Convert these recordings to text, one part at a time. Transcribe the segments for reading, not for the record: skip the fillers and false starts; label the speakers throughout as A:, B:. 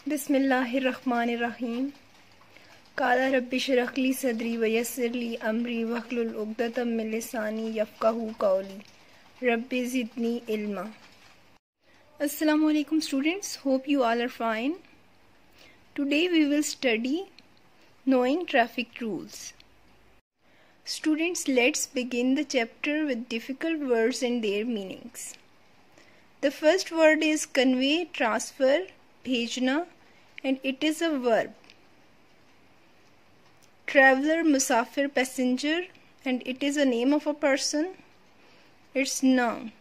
A: बिस्मिल्लाहिर्रहमानिर्रहीम। काला रब्बि इश्रह ली सदरी वयस्सिर ली अमरी वहलुल उक़दतम मिन लिसानी यफ़क़हू क़ौली rabbi ज़िदनी इल्मा। Assalamu alaikum students, hope you all are fine. Today we will study knowing traffic rules. Students, let's begin the chapter with difficult words and their meanings. The first word is convey, transfer, bhejna, and it is a verb. Traveler, musafir, passenger, and it is a name of a person. It's noun.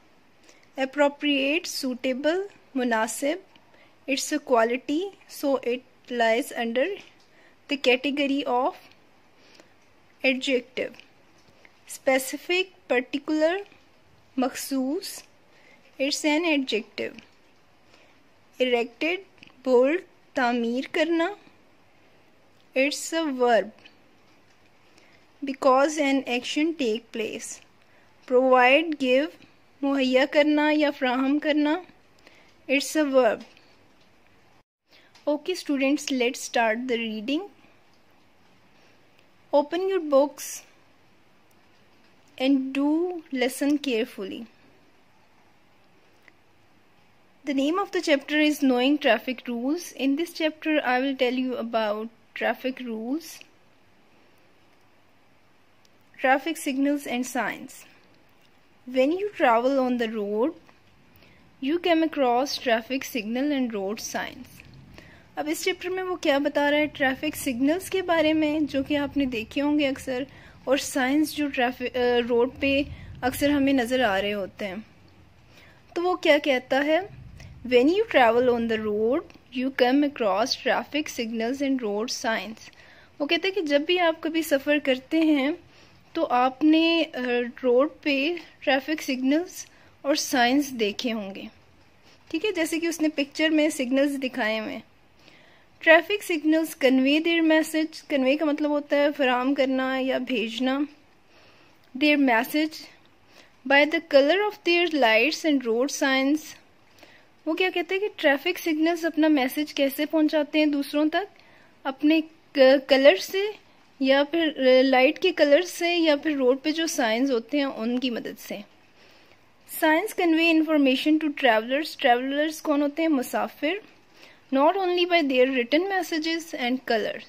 A: Appropriate, suitable, munasib, it's a quality, so it lies under the category of adjective. Specific, particular, makhsoos, it's an adjective. Erected, bold, तामीर करना, it's a verb. Because an action take place. Provide, give, मुहैया करना या फ्राहम करना, it's a verb. Okay students, let's start the reading. Open your books and do listen carefully. The name of the chapter is Knowing Traffic Rules. In this chapter I will tell you about traffic rules, traffic signals and signs. When you travel on the road, you come across traffic signal and road signs. अब इस chapter में वो क्या बता रहा है, traffic signals के बारे में जो कि आपने देखे होंगे अक्सर, और साइंस जो ट्रैफिक रोड पे अक्सर हमें नज़र आ रहे होते हैं. तो वो क्या कहता है, When you travel on the road, you come across traffic signals and road signs. वो कहते हैं कि जब भी आप कभी सफ़र करते हैं तो आपने रोड पे ट्रैफिक सिग्नल्स और साइंस देखे होंगे. ठीक है, जैसे कि उसने पिक्चर में सिग्नल्स दिखाए हुए. Traffic signals convey their message. Convey का मतलब होता है फराहम करना या भेजना. Their message by the colour of their lights and road signs. वो क्या कहते हैं कि ट्रैफिक सिग्नल्स अपना मैसेज कैसे पहुंचाते हैं दूसरों तक, अपने कलर से या फिर लाइट के कलर से या फिर रोड पे जो साइंस होते हैं उनकी मदद से. Signs convey information to travellers. Travellers कौन होते हैं, मुसाफिर. Not only by their written messages and colour.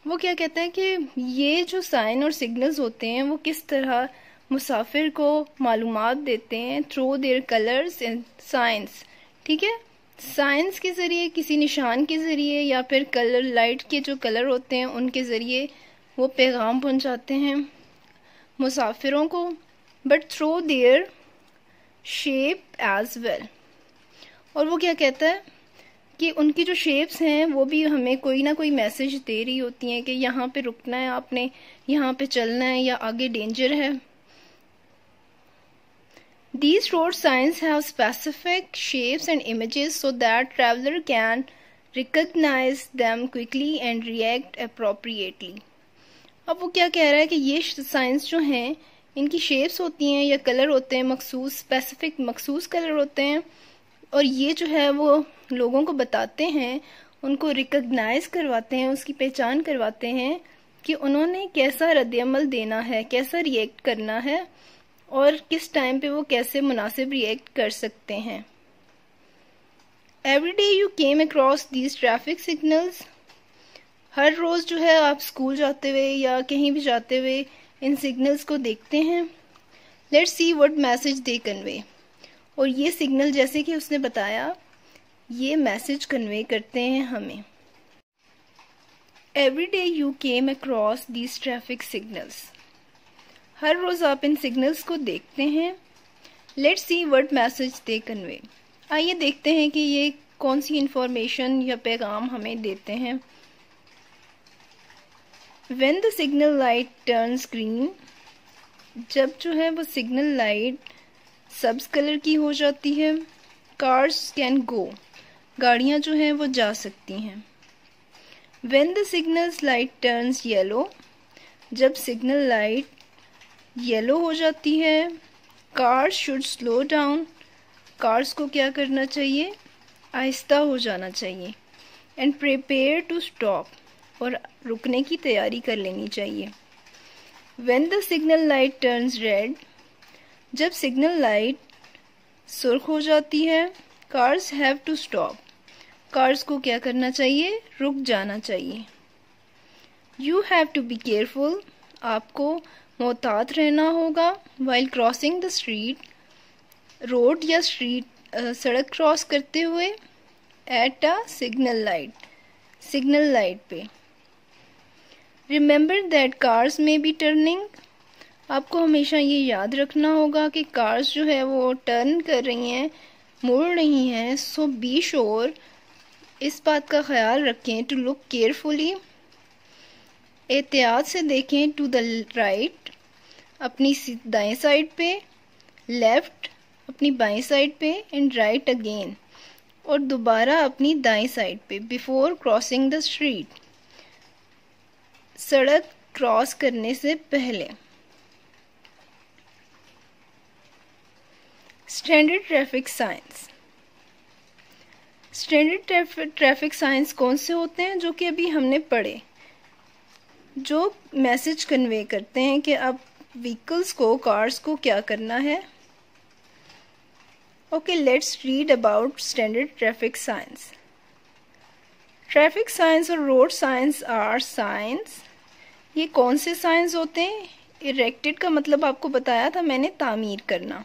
A: वो क्या कहते हैं कि ये जो साइन और सिग्नल्स होते हैं वो किस तरह मुसाफिर को मालूमात देते हैं through their colours and science. ठीक है, साइंस के ज़रिए, किसी निशान के ज़रिए या फिर कलर, लाइट के जो कलर होते हैं उनके ज़रिए वो पैगाम पहुंचाते हैं मुसाफिरों को, but through their shape as well. और वो क्या कहता है कि उनकी जो शेप्स हैं वो भी हमें कोई ना कोई मैसेज दे रही होती हैं कि यहाँ पे रुकना है आपने, यहाँ पे चलना है या आगे डेंजर है. These road signs have specific shapes and images so that traveler can recognize them quickly and react appropriately. अब वो क्या कह रहा है कि ये साइंस जो हैं इनकी शेप्स होती हैं या कलर होते हैं मखसूस, स्पेसिफिक मखसूस कलर होते हैं, और ये जो है वो लोगों को बताते हैं, उनको रिकग्नाइज करवाते हैं, उसकी पहचान करवाते हैं कि उन्होंने कैसा रद्द-ए-अमल देना है, कैसा रिएक्ट करना है और किस टाइम पे वो कैसे मुनासिब रिएक्ट कर सकते हैं. Every day you came across these traffic signals. हर रोज़ जो है आप स्कूल जाते हुए या कहीं भी जाते हुए इन सिग्नल्स को देखते हैं. Let's see what message they convey. और ये सिग्नल, जैसे कि उसने बताया, ये मैसेज कन्वे करते हैं हमें. Every day you came across these traffic signals. हर रोज़ आप इन सिग्नल्स को देखते हैं. Let's see what message they convey. आइए देखते हैं कि ये कौन सी इंफॉर्मेशन या पैगाम हमें देते हैं. When the signal light turns green. जब जो है वो सिग्नल लाइट सब्ज कलर की हो जाती है. Cars can go. गाड़ियाँ जो हैं वो जा सकती हैं. When the signals light turns yellow. जब सिग्नल लाइट येलो हो जाती है. Cars should slow down. Cars को क्या करना चाहिए, आहिस्ता हो जाना चाहिए. एंड प्रिपेयर टू स्टॉप, और रुकने की तैयारी कर लेनी चाहिए। When the signal light turns red, जब सिग्नल लाइट सुर्ख हो जाती है, cars have to stop, cars को क्या करना चाहिए, रुक जाना चाहिए। You have to be careful, आपको मोहतात रहना होगा। While crossing the street, road या स्ट्रीट सड़क क्रॉस करते हुए। एट अ सिग्नल लाइट पे। Remember that cars may be turning, आपको हमेशा ये याद रखना होगा कि कार्स जो है वो टर्न कर रही हैं, मुड़ रही हैं। सो बी श्योर, इस बात का ख्याल रखें। टू लुक केयरफुली, एहतियात से देखें। टू द राइट, अपनी दाएं साइड पे। लेफ्ट, अपनी बाएं साइड पे। एंड राइट अगेन, और दोबारा अपनी दाएं साइड पे। बिफोर क्रॉसिंग द स्ट्रीट, सड़क क्रॉस करने से पहले। Standard traffic science. Standard traffic science कौन से होते हैं, जो कि अभी हमने पढ़े, जो मैसेज कन्वे करते हैं कि अब व्हीकल्स को, कार्स को क्या करना है। Okay, let's read about standard traffic science. Traffic science और रोड साइंस आर साइंस, ये कौन से साइंस होते हैं। इरेक्टेड का मतलब आपको बताया था मैंने, तामीर करना।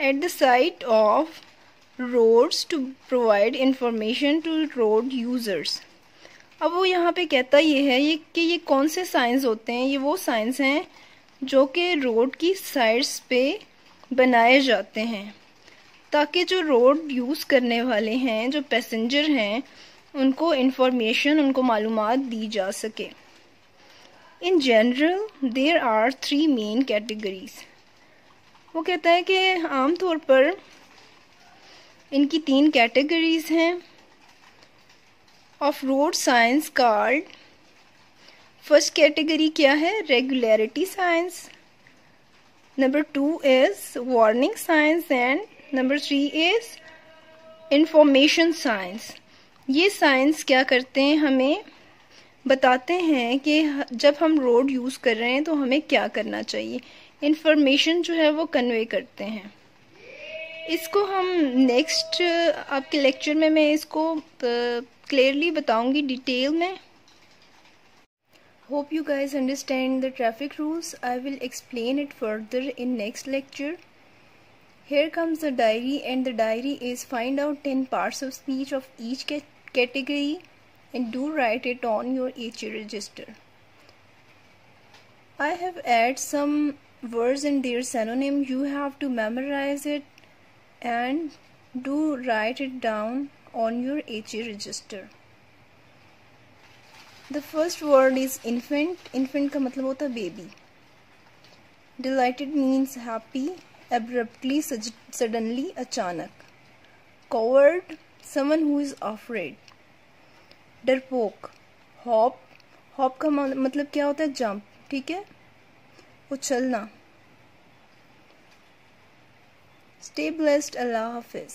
A: At the side of roads to provide information to road users. अब वो यहाँ पे कहता ये है कि ये कौन से साइंस होते हैं। ये वो साइंस हैं जो कि रोड की साइड्स पे बनाए जाते हैं, ताकि जो रोड यूज़ करने वाले हैं, जो पैसेंजर हैं, उनको इंफॉर्मेशन, उनको मालूमात दी जा सके। In general there are 3 main categories. वो कहता है कि आमतौर पर इनकी 3 कैटेगरीज हैं of road science card. First category क्या है, regularity science. Number 2 is warning science and number 3 is information science. ये साइंस क्या करते हैं, हमें बताते हैं कि जब हम रोड यूज़ कर रहे हैं तो हमें क्या करना चाहिए। इंफॉर्मेशन जो है वो कन्वे करते हैं। इसको हम नेक्स्ट आपके लेक्चर में मैं इसको क्लियरली बताऊंगी डिटेल में। Hope you guys understand the traffic rules. I will explain it further in next lecture. Here comes the diary, and the diary is find out 10 parts of speech of each category and do write it on your HA register. I have added some words and their synonym. You have to memorize it and do write it down on your HA register. The first word is infant. Infant का मतलब होता है baby. Delighted means happy. Abruptly, suddenly, अचानक. Coward, someone who is afraid. डरपोक, hop का मतलब क्या होता है, जंप, ठीक है, उछलना। स्टे ब्लेस्ड, अल्लाह हाफिज।